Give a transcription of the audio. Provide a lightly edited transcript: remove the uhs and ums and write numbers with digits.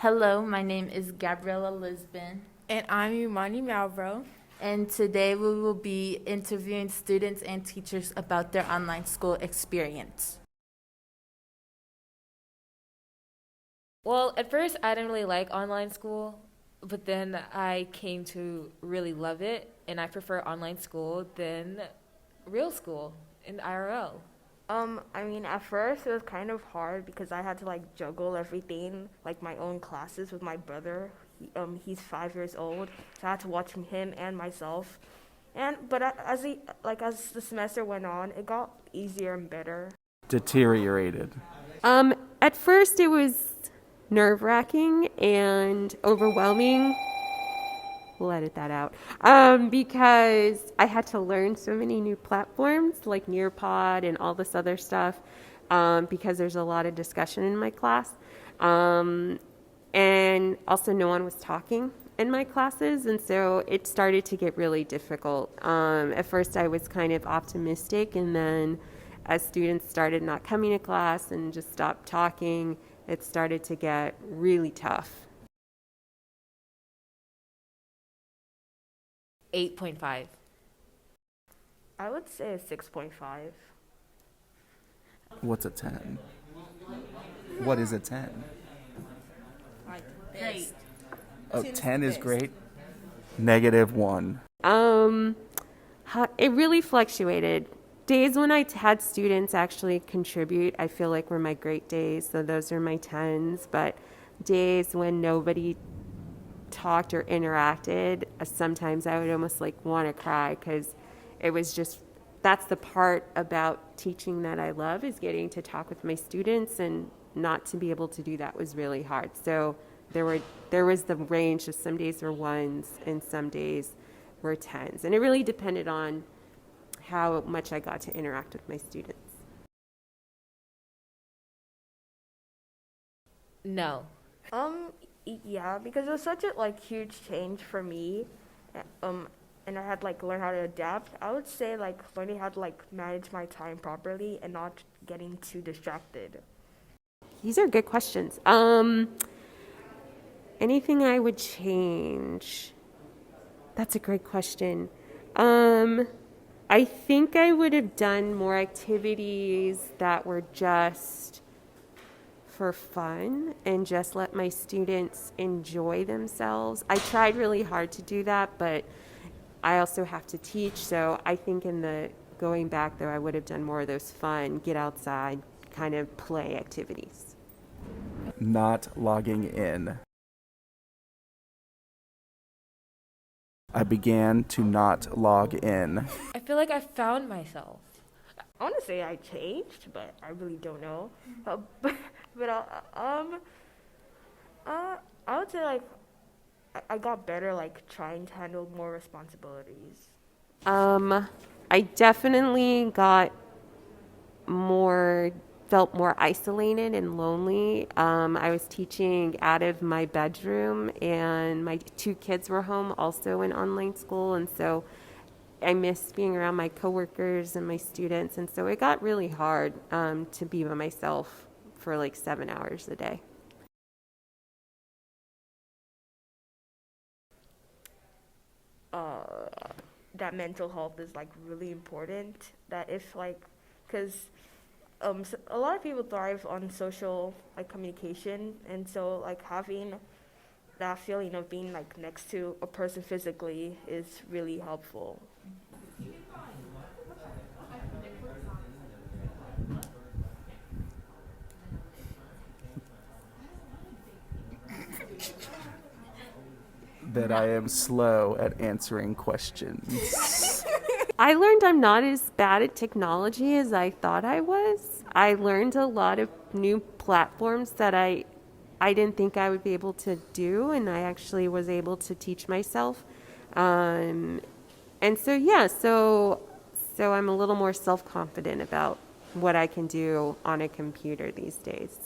Hello, my name is Gabriella Lisbon, And I'm Imani Malbroue. and today we will be interviewing students and teachers about their online school experience. Well, at first I didn't really like online school, but then I came to really love it, and I prefer online school than real school in IRL. At first it was kind of hard because I had to like juggle everything, like my own classes with my brother. He's 5 years old, so I had to watch him and myself. As the semester went on, it got easier and better. Deteriorated. At first, it was nerve wracking and overwhelming. We'll edit that out. Because I had to learn so many new platforms like Nearpod and all this other stuff because there's a lot of discussion in my class. And also, no one was talking in my classes, and so it started to get really difficult. At first, I was kind of optimistic, and then as students started not coming to class and just stopped talking, it started to get really tough. 8.5. I would say a 6.5. What's a 10? What is a 10? Great. Oh, 10 is great. -1. It really fluctuated. Days when I had students actually contribute, I feel like were my great days, so those are my 10s. But days when nobody talked or interacted, sometimes I would almost like want to cry because it was just, that's the part about teaching that I love, is getting to talk with my students, and not to be able to do that was really hard. So there was the range of some days were 1s and some days were 10s, and it really depended on how much I got to interact with my students. No. Yeah, because it was such a like huge change for me, and I had like learn how to adapt. I would say like learning how to like manage my time properly and not getting too distracted. These are good questions. Anything I would change? That's a great question. I think I would have done more activities that were just for fun and just let my students enjoy themselves. I tried really hard to do that, but I also have to teach. So I think in the going back though, I would have done more of those fun, get outside, kind of play activities. Not logging in. I began to not log in. I feel like I found myself. I want to say I changed, but I really don't know. I would say like I got better like trying to handle more responsibilities. I definitely felt more isolated and lonely. I was teaching out of my bedroom, and my 2 kids were home also in online school, and so I missed being around my coworkers and my students, and so it got really hard to be by myself for like 7 hours a day. That mental health is like really important. That if like, because a lot of people thrive on social like communication, and so like having that feeling of being like next to a person physically is really helpful. That I am slow at answering questions. I learned I'm not as bad at technology as I thought I was. I learned a lot of new platforms that I didn't think I would be able to do, and I actually was able to teach myself. And so, yeah, so I'm a little more self-confident about what I can do on a computer these days.